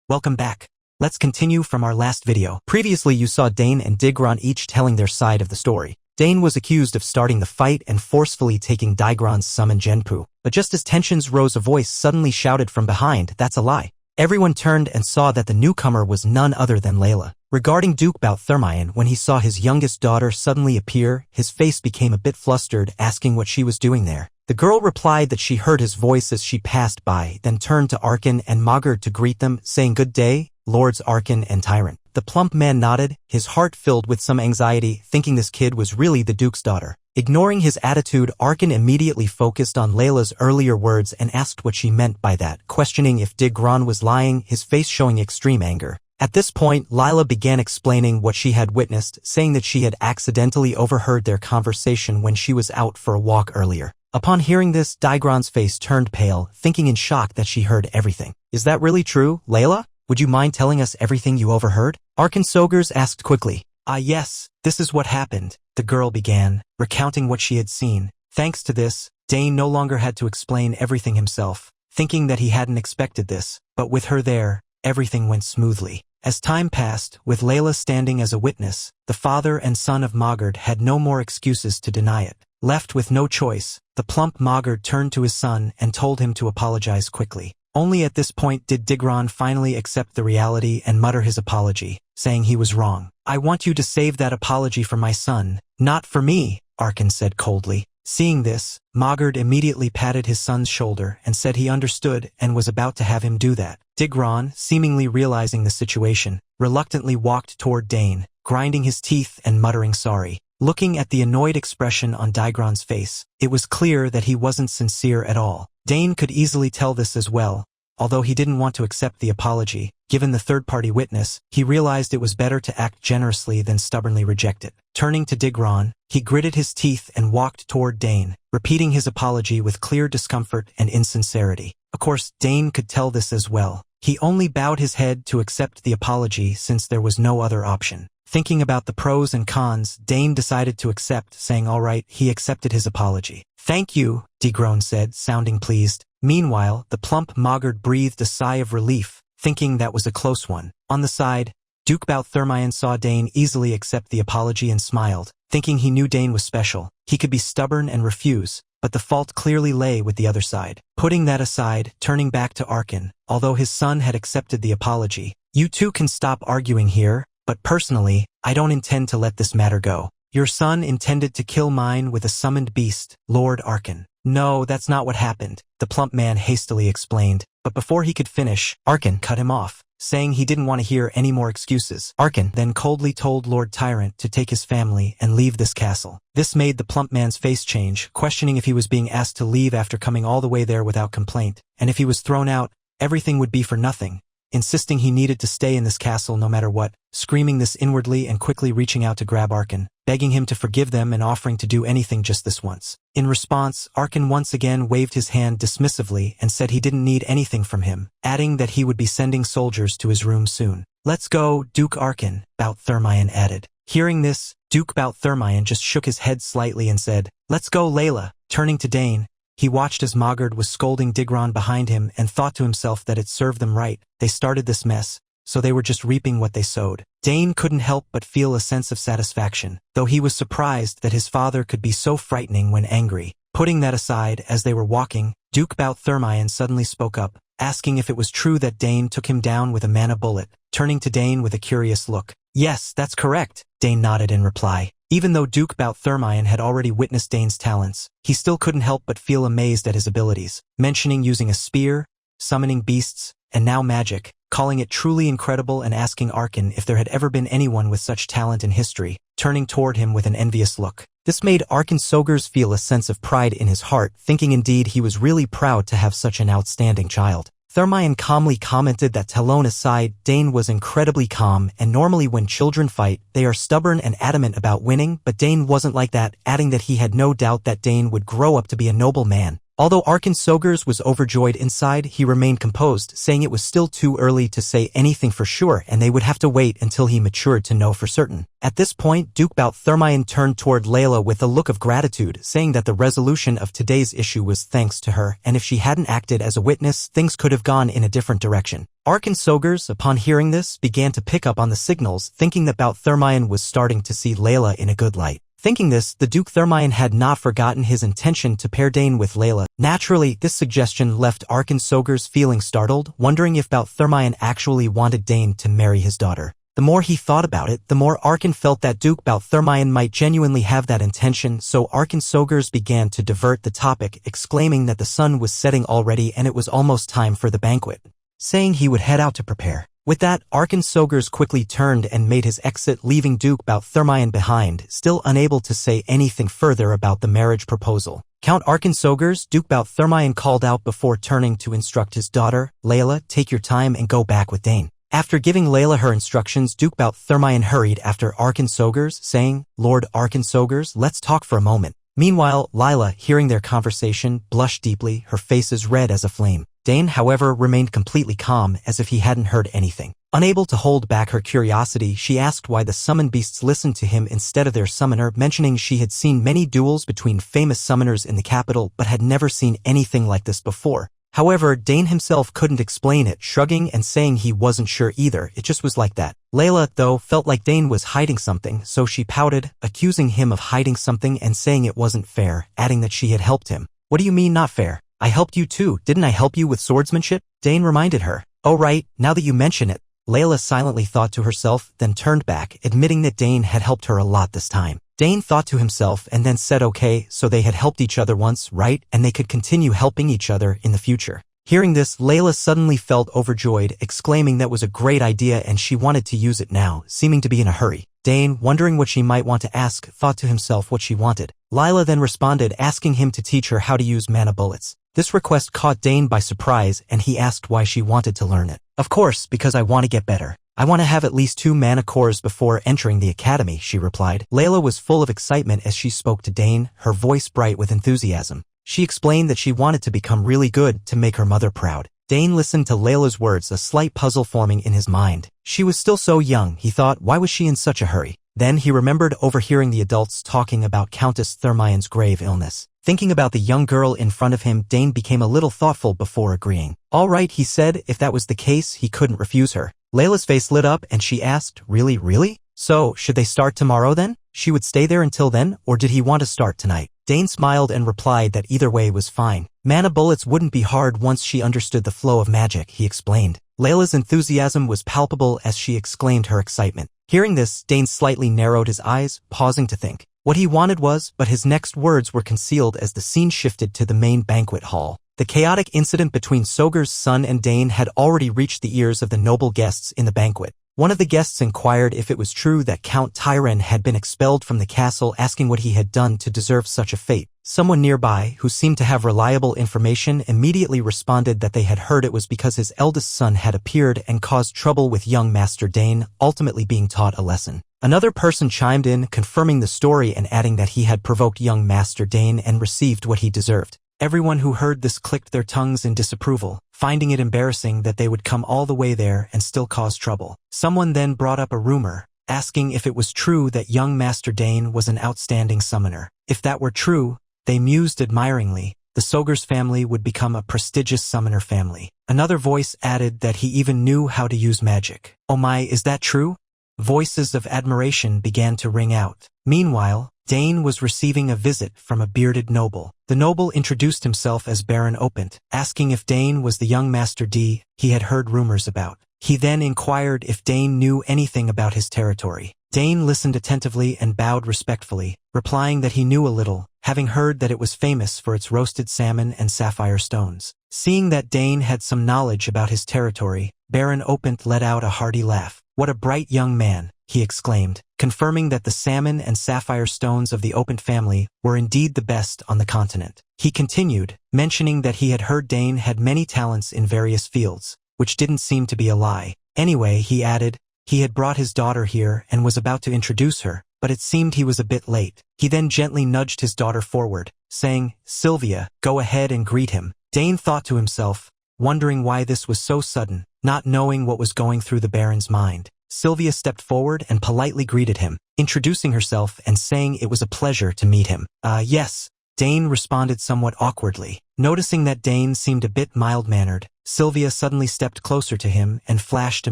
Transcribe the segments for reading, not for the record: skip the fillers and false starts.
welcome back. Let's continue from our last video. Previously you saw Dane and Digron each telling their side of the story. Dane was accused of starting the fight and forcefully taking Digron's summon Genpu. But just as tensions rose, a voice suddenly shouted from behind, "That's a lie." Everyone turned and saw that the newcomer was none other than Layla. Regarding Duke Balthermion, when he saw his youngest daughter suddenly appear, his face became a bit flustered, asking what she was doing there. The girl replied that she heard his voice as she passed by, then turned to Arkan and Mogard to greet them, saying, "Good day, Lords Arkan and Tyrant." The plump man nodded, his heart filled with some anxiety, thinking this kid was really the Duke's daughter. Ignoring his attitude, Arkan immediately focused on Layla's earlier words and asked what she meant by that, questioning if Digron was lying, his face showing extreme anger. At this point, Layla began explaining what she had witnessed, saying that she had accidentally overheard their conversation when she was out for a walk earlier. Upon hearing this, Digron's face turned pale, thinking in shock that she heard everything. "Is that really true, Layla? Would you mind telling us everything you overheard?" Dane Sogres asked quickly. Yes, this is what happened," the girl began, recounting what she had seen. Thanks to this, Dane no longer had to explain everything himself, thinking that he hadn't expected this, but with her there, everything went smoothly. As time passed, with Layla standing as a witness, the father and son of Mogard had no more excuses to deny it. Left with no choice, the plump Mogard turned to his son and told him to apologize quickly. Only at this point did Digron finally accept the reality and mutter his apology, saying he was wrong. "I want you to save that apology for my son, not for me," Arkan said coldly. Seeing this, Mogard immediately patted his son's shoulder and said he understood and was about to have him do that. Digron, seemingly realizing the situation, reluctantly walked toward Dane, grinding his teeth and muttering sorry. Looking at the annoyed expression on Digron's face, it was clear that he wasn't sincere at all. Dane could easily tell this as well. Although he didn't want to accept the apology, given the third-party witness, he realized it was better to act generously than stubbornly reject it. Turning to Digron, he gritted his teeth and walked toward Dane, repeating his apology with clear discomfort and insincerity. Of course, Dane could tell this as well. He only bowed his head to accept the apology since there was no other option. Thinking about the pros and cons, Dane decided to accept, saying all right, he accepted his apology. "Thank you," Digron said, sounding pleased. Meanwhile, the plump Mogard breathed a sigh of relief, thinking that was a close one. On the side, Duke Balthermion saw Dane easily accept the apology and smiled, thinking he knew Dane was special. He could be stubborn and refuse, but the fault clearly lay with the other side. Putting that aside, turning back to Arkan, although his son had accepted the apology, "You two can stop arguing here, but personally, I don't intend to let this matter go. Your son intended to kill mine with a summoned beast, Lord Arkan." "No, that's not what happened," the plump man hastily explained, but before he could finish, Arkan cut him off, saying he didn't want to hear any more excuses. Arkan then coldly told Lord Tyrant to take his family and leave this castle. This made the plump man's face change, questioning if he was being asked to leave after coming all the way there without complaint, and if he was thrown out, everything would be for nothing. Insisting he needed to stay in this castle no matter what, screaming this inwardly and quickly reaching out to grab Arkan, begging him to forgive them and offering to do anything just this once. In response, Arkan once again waved his hand dismissively and said he didn't need anything from him, adding that he would be sending soldiers to his room soon. "Let's go, Duke Arkan," Balthermion added. Hearing this, Duke Balthermion just shook his head slightly and said, "Let's go, Layla." Turning to Dane, he watched as Mogard was scolding Digron behind him and thought to himself that it served them right. They started this mess, so they were just reaping what they sowed. Dane couldn't help but feel a sense of satisfaction, though he was surprised that his father could be so frightening when angry. Putting that aside, as they were walking, Duke Balthermion suddenly spoke up, asking if it was true that Dane took him down with a mana bullet, turning to Dane with a curious look. "Yes, that's correct," Dane nodded in reply. Even though Duke Balthermion had already witnessed Dane's talents, he still couldn't help but feel amazed at his abilities, mentioning using a spear, summoning beasts, and now magic, calling it truly incredible and asking Arkan if there had ever been anyone with such talent in history, turning toward him with an envious look. This made Dane Sogres feel a sense of pride in his heart, thinking indeed he was really proud to have such an outstanding child. Thermion calmly commented that Talon aside, Dane was incredibly calm, and normally when children fight, they are stubborn and adamant about winning, but Dane wasn't like that, adding that he had no doubt that Dane would grow up to be a noble man. Although Arkan Sogres was overjoyed inside, he remained composed, saying it was still too early to say anything for sure and they would have to wait until he matured to know for certain. At this point, Duke Balthermion turned toward Layla with a look of gratitude, saying that the resolution of today's issue was thanks to her, and if she hadn't acted as a witness, things could have gone in a different direction. Arkan Sogres, upon hearing this, began to pick up on the signals, thinking that Balthermion was starting to see Layla in a good light. Thinking this, the Duke Thermion had not forgotten his intention to pair Dane with Layla. Naturally, this suggestion left Arkan Sogres feeling startled, wondering if Balthermion actually wanted Dane to marry his daughter. The more he thought about it, the more Arkan felt that Duke Balthermion might genuinely have that intention, so Arkan Sogres began to divert the topic, exclaiming that the sun was setting already and it was almost time for the banquet, saying he would head out to prepare. With that, Arkan Sogres quickly turned and made his exit, leaving Duke Balthermion behind, still unable to say anything further about the marriage proposal. Count Arkan Sogres, Duke Balthermion called out before turning to instruct his daughter, Layla, take your time and go back with Dane. After giving Layla her instructions, Duke Balthermion hurried after Arkan Sogres, saying, Lord Arkan Sogres, let's talk for a moment. Meanwhile, Layla, hearing their conversation, blushed deeply, her face as red as a flame. Dane, however, remained completely calm, as if he hadn't heard anything. Unable to hold back her curiosity, she asked why the summoned beasts listened to him instead of their summoner, mentioning she had seen many duels between famous summoners in the capital but had never seen anything like this before. However, Dane himself couldn't explain it, shrugging and saying he wasn't sure either, it just was like that. Layla, though, felt like Dane was hiding something, so she pouted, accusing him of hiding something and saying it wasn't fair, adding that she had helped him. What do you mean not fair? I helped you too, didn't I help you with swordsmanship? Dane reminded her. Oh right, now that you mention it. Layla silently thought to herself, then turned back, admitting that Dane had helped her a lot this time. Dane thought to himself and then said okay, so they had helped each other once, right? And they could continue helping each other in the future. Hearing this, Layla suddenly felt overjoyed, exclaiming that was a great idea and she wanted to use it now, seeming to be in a hurry. Dane, wondering what she might want to ask, thought to himself what she wanted. Layla then responded, asking him to teach her how to use mana bullets. This request caught Dane by surprise and he asked why she wanted to learn it. Of course, because I want to get better. I want to have at least 2 mana cores before entering the academy, she replied. Layla was full of excitement as she spoke to Dane, her voice bright with enthusiasm. She explained that she wanted to become really good to make her mother proud. Dane listened to Layla's words, a slight puzzle forming in his mind. She was still so young, he thought, why was she in such a hurry? Then he remembered overhearing the adults talking about Countess Thermion's grave illness. Thinking about the young girl in front of him, Dane became a little thoughtful before agreeing. All right, he said, if that was the case, he couldn't refuse her. Layla's face lit up and she asked, really? So, should they start tomorrow then? She would stay there until then, or did he want to start tonight? Dane smiled and replied that either way was fine. Mana bullets wouldn't be hard once she understood the flow of magic, he explained. Layla's enthusiasm was palpable as she exclaimed her excitement. Hearing this, Dane slightly narrowed his eyes, pausing to think. What he wanted was, but his next words were concealed as the scene shifted to the main banquet hall. The chaotic incident between Sogres' son and Dane had already reached the ears of the noble guests in the banquet. One of the guests inquired if it was true that Count Tyran had been expelled from the castle, asking what he had done to deserve such a fate. Someone nearby, who seemed to have reliable information, immediately responded that they had heard it was because his eldest son had appeared and caused trouble with young Master Dane, ultimately being taught a lesson. Another person chimed in, confirming the story and adding that he had provoked young Master Dane and received what he deserved. Everyone who heard this clicked their tongues in disapproval, finding it embarrassing that they would come all the way there and still cause trouble. Someone then brought up a rumor, asking if it was true that young Master Dane was an outstanding summoner. If that were true, they mused admiringly, the Sogres family would become a prestigious summoner family. Another voice added that he even knew how to use magic. Oh my, is that true? Voices of admiration began to ring out. Meanwhile, Dane was receiving a visit from a bearded noble. The noble introduced himself as Baron Opent, asking if Dane was the young Master D he had heard rumors about. He then inquired if Dane knew anything about his territory. Dane listened attentively and bowed respectfully, replying that he knew a little, having heard that it was famous for its roasted salmon and sapphire stones. Seeing that Dane had some knowledge about his territory, Baron Opent let out a hearty laugh. What a bright young man, he exclaimed, confirming that the salmon and sapphire stones of the Opent family were indeed the best on the continent. He continued, mentioning that he had heard Dane had many talents in various fields, which didn't seem to be a lie. Anyway, he added, he had brought his daughter here and was about to introduce her, but it seemed he was a bit late. He then gently nudged his daughter forward, saying, "Sylvia, go ahead and greet him." Dane thought to himself, wondering why this was so sudden, not knowing what was going through the Baron's mind. Sylvia stepped forward and politely greeted him, introducing herself and saying it was a pleasure to meet him. Yes, Dane responded somewhat awkwardly. Noticing that Dane seemed a bit mild-mannered, Sylvia suddenly stepped closer to him and flashed a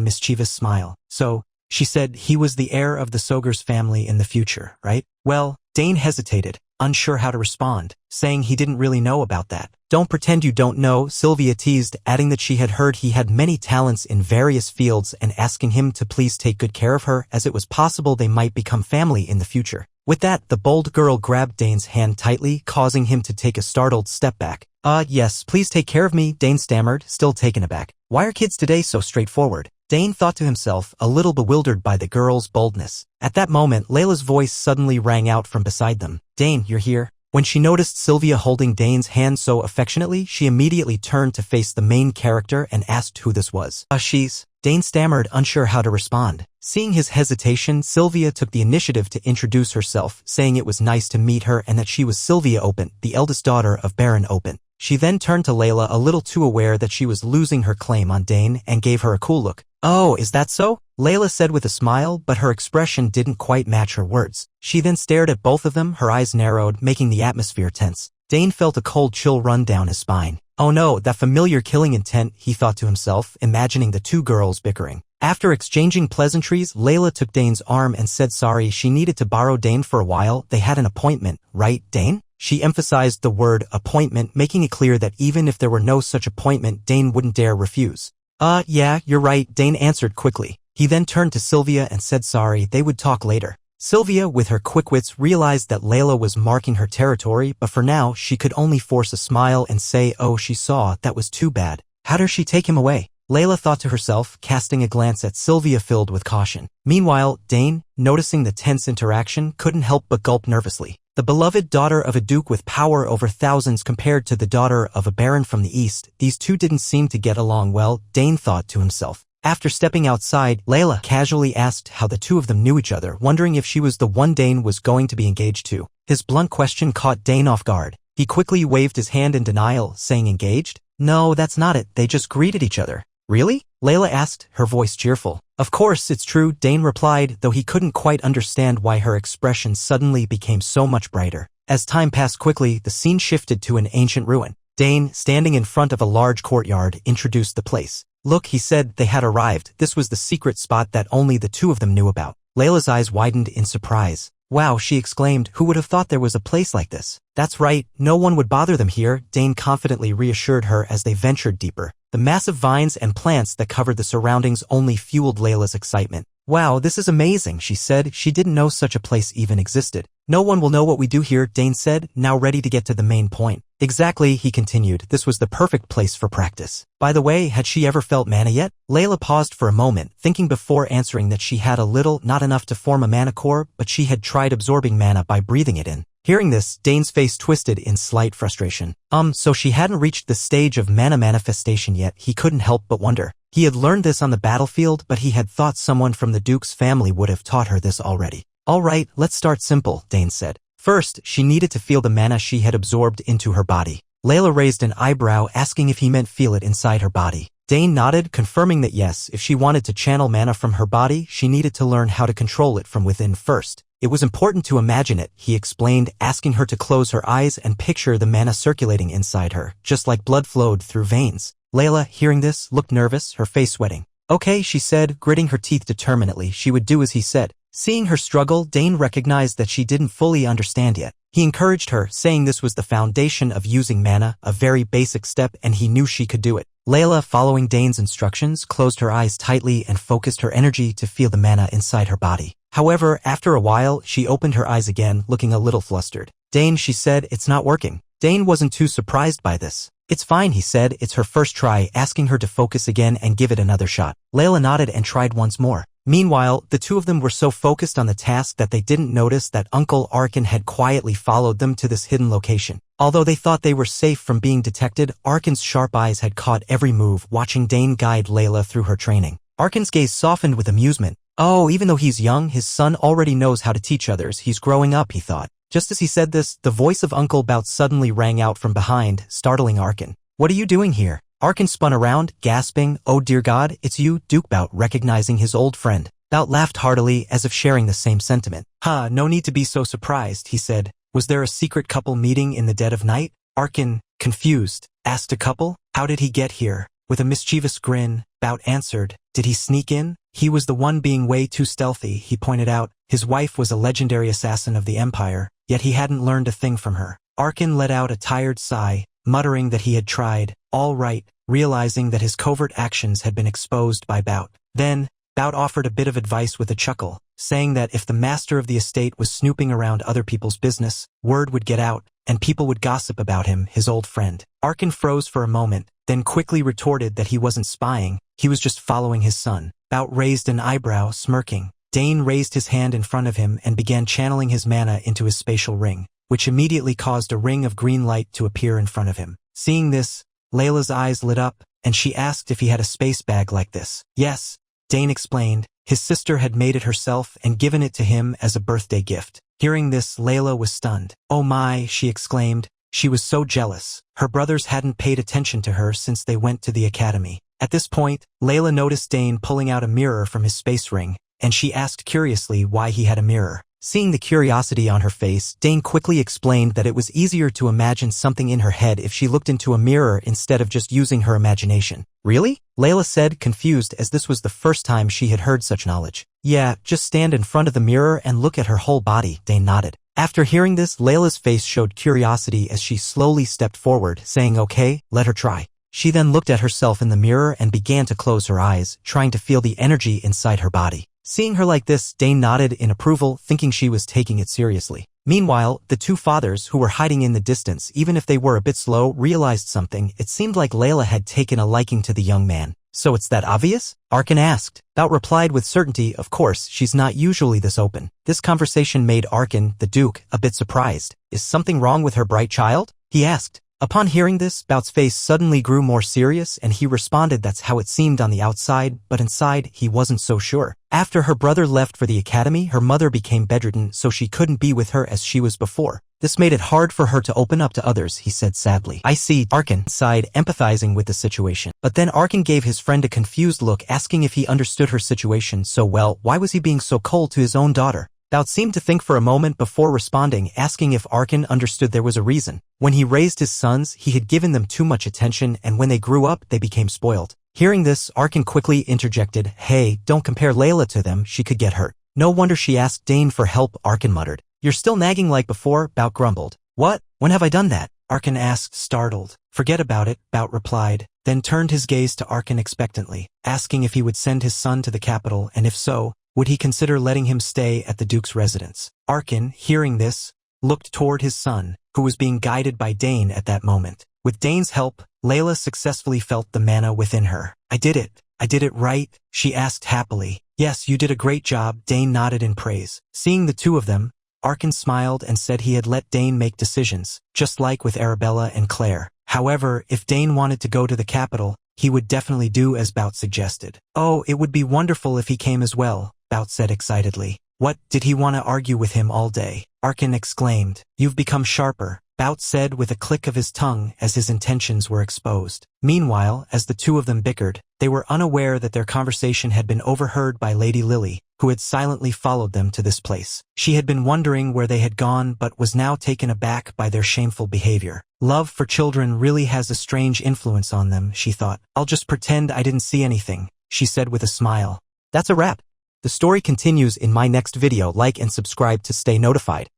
mischievous smile. "So," she said, "he was the heir of the Sogres family in the future, right?" Well, Dane hesitated, unsure how to respond, saying he didn't really know about that. "Don't pretend you don't know," Sylvia teased, adding that she had heard he had many talents in various fields and asking him to please take good care of her as it was possible they might become family in the future. With that, the bold girl grabbed Dane's hand tightly, causing him to take a startled step back. Yes, please take care of me," Dane stammered, still taken aback. Why are kids today so straightforward? Dane thought to himself, a little bewildered by the girl's boldness. At that moment, Layla's voice suddenly rang out from beside them. "Dane, you're here." When she noticed Sylvia holding Dane's hand so affectionately, she immediately turned to face the main character and asked who this was. She's..." Dane stammered, unsure how to respond. Seeing his hesitation, Sylvia took the initiative to introduce herself, saying it was nice to meet her and that she was Sylvia Open, the eldest daughter of Baron Open. She then turned to Layla, a little too aware that she was losing her claim on Dane, and gave her a cool look. "Oh, is that so?" Layla said with a smile, but her expression didn't quite match her words. She then stared at both of them, her eyes narrowed, making the atmosphere tense. Dane felt a cold chill run down his spine. Oh no, that familiar killing intent, he thought to himself, imagining the two girls bickering. After exchanging pleasantries, Layla took Dane's arm and said sorry she needed to borrow Dane for a while. They had an appointment, right, Dane? She emphasized the word appointment, making it clear that even if there were no such appointment, Dane wouldn't dare refuse. Yeah, you're right, Dane answered quickly. He then turned to Sylvia and said sorry, they would talk later. Sylvia, with her quick wits, realized that Layla was marking her territory, but for now, she could only force a smile and say, "Oh, she saw, that was too bad. How does she take him away?" Layla thought to herself, casting a glance at Sylvia filled with caution. Meanwhile, Dane, noticing the tense interaction, couldn't help but gulp nervously. The beloved daughter of a duke with power over thousands compared to the daughter of a baron from the east, these two didn't seem to get along well, Dane thought to himself. After stepping outside, Layla casually asked how the two of them knew each other, wondering if she was the one Dane was going to be engaged to. His blunt question caught Dane off guard. He quickly waved his hand in denial, saying engaged? "No, that's not it, they just greeted each other." "Really?" Layla asked, her voice cheerful. "Of course, it's true," Dane replied, though he couldn't quite understand why her expression suddenly became so much brighter. As time passed quickly, the scene shifted to an ancient ruin. Dane, standing in front of a large courtyard, introduced the place. "Look," he said, they had arrived. This was the secret spot that only the two of them knew about. Layla's eyes widened in surprise. "Wow," she exclaimed, "who would have thought there was a place like this?" "That's right, no one would bother them here," Dane confidently reassured her as they ventured deeper. The massive vines and plants that covered the surroundings only fueled Layla's excitement. "Wow, this is amazing," she said. She didn't know such a place even existed. "No one will know what we do here," Dane said, now ready to get to the main point. "Exactly," he continued, "this was the perfect place for practice." By the way, had she ever felt mana yet? Layla paused for a moment, thinking before answering that she had a little, not enough to form a mana core, but she had tried absorbing mana by breathing it in. Hearing this, Dane's face twisted in slight frustration. So she hadn't reached the stage of mana manifestation yet, he couldn't help but wonder. He had learned this on the battlefield, but he had thought someone from the Duke's family would have taught her this already. "All right, let's start simple," Dane said. First, she needed to feel the mana she had absorbed into her body. Layla raised an eyebrow, asking if he meant feel it inside her body. Dane nodded, confirming that yes, if she wanted to channel mana from her body, she needed to learn how to control it from within first. It was important to imagine it, he explained, asking her to close her eyes and picture the mana circulating inside her, just like blood flowed through veins. Layla, hearing this, looked nervous, her face sweating. "Okay," she said, gritting her teeth determinedly. She would do as he said. Seeing her struggle, Dane recognized that she didn't fully understand yet. He encouraged her, saying this was the foundation of using mana, a very basic step, and he knew she could do it. Layla, following Dane's instructions, closed her eyes tightly and focused her energy to feel the mana inside her body. However, after a while, she opened her eyes again, looking a little flustered. "Dane," she said, "it's not working." Dane wasn't too surprised by this. "It's fine," he said, "it's her first try," asking her to focus again and give it another shot. Layla nodded and tried once more. Meanwhile, the two of them were so focused on the task that they didn't notice that Uncle Arkin had quietly followed them to this hidden location. Although they thought they were safe from being detected, Arkin's sharp eyes had caught every move, watching Dane guide Layla through her training. Arkin's gaze softened with amusement. Oh, even though he's young, his son already knows how to teach others. He's growing up, he thought. Just as he said this, the voice of Uncle Bout suddenly rang out from behind, startling Arkin. What are you doing here? Arkin spun around, gasping, oh dear God, it's you, Duke Bout, recognizing his old friend. Bout laughed heartily, as if sharing the same sentiment. No need to be so surprised, he said. Was there a secret couple meeting in the dead of night? Arkin, confused, asked a couple. How did he get here? With a mischievous grin, Bout answered, did he sneak in? He was the one being way too stealthy, he pointed out. His wife was a legendary assassin of the Empire, yet he hadn't learned a thing from her. Arkin let out a tired sigh, muttering that he had tried, all right, realizing that his covert actions had been exposed by Bout. Then, Bout offered a bit of advice with a chuckle, saying that if the master of the estate was snooping around other people's business, word would get out, and people would gossip about him, his old friend. Arkin froze for a moment, then quickly retorted that he wasn't spying, he was just following his son. Bout raised an eyebrow, smirking. Dane raised his hand in front of him and began channeling his mana into his spatial ring, which immediately caused a ring of green light to appear in front of him. Seeing this, Layla's eyes lit up, and she asked if he had a space bag like this. Yes, Dane explained. His sister had made it herself and given it to him as a birthday gift. Hearing this, Layla was stunned. Oh my, she exclaimed. She was so jealous. Her brothers hadn't paid attention to her since they went to the academy. At this point, Layla noticed Dane pulling out a mirror from his space ring, and she asked curiously why he had a mirror. Seeing the curiosity on her face, Dane quickly explained that it was easier to imagine something in her head if she looked into a mirror instead of just using her imagination. Really? Layla said, confused, as this was the first time she had heard such knowledge. Yeah, just stand in front of the mirror and look at her whole body, Dane nodded. After hearing this, Layla's face showed curiosity as she slowly stepped forward, saying okay, let her try. She then looked at herself in the mirror and began to close her eyes, trying to feel the energy inside her body. Seeing her like this, Dane nodded in approval, thinking she was taking it seriously. Meanwhile, the two fathers, who were hiding in the distance even if they were a bit slow, realized something. It seemed like Layla had taken a liking to the young man. So it's that obvious? Arkin asked. Bout replied with certainty, of course, she's not usually this open. This conversation made Arkin, the Duke, a bit surprised. Is something wrong with her bright child? He asked. Upon hearing this, Bout's face suddenly grew more serious and he responded that's how it seemed on the outside, but inside, he wasn't so sure. After her brother left for the academy, her mother became bedridden so she couldn't be with her as she was before. This made it hard for her to open up to others, he said sadly. I see, Arkin sighed, empathizing with the situation. But then Arkin gave his friend a confused look, asking if he understood her situation so well. Why was he being so cold to his own daughter? Bout seemed to think for a moment before responding, asking if Arkin understood there was a reason. When he raised his sons, he had given them too much attention, and when they grew up, they became spoiled. Hearing this, Arkin quickly interjected, hey, don't compare Layla to them, she could get hurt. No wonder she asked Dane for help, Arkin muttered. You're still nagging like before, Bout grumbled. What? When have I done that? Arkin asked, startled. Forget about it, Bout replied, then turned his gaze to Arkin expectantly, asking if he would send his son to the capital, and if so, would he consider letting him stay at the Duke's residence? Arkin, hearing this, looked toward his son, who was being guided by Dane at that moment. With Dane's help, Layla successfully felt the mana within her. I did it right? She asked happily. Yes, you did a great job, Dane nodded in praise. Seeing the two of them, Arkin smiled and said he had let Dane make decisions, just like with Arabella and Claire. However, if Dane wanted to go to the capital, he would definitely do as Bout suggested. Oh, it would be wonderful if he came as well, Bout said excitedly. What, did he want to argue with him all day? Arkin exclaimed. You've become sharper, Bout said with a click of his tongue as his intentions were exposed. Meanwhile, as the two of them bickered, they were unaware that their conversation had been overheard by Lady Lily, who had silently followed them to this place. She had been wondering where they had gone but was now taken aback by their shameful behavior. Love for children really has a strange influence on them, she thought. I'll just pretend I didn't see anything, she said with a smile. That's a wrap. The story continues in my next video. Like and subscribe to stay notified.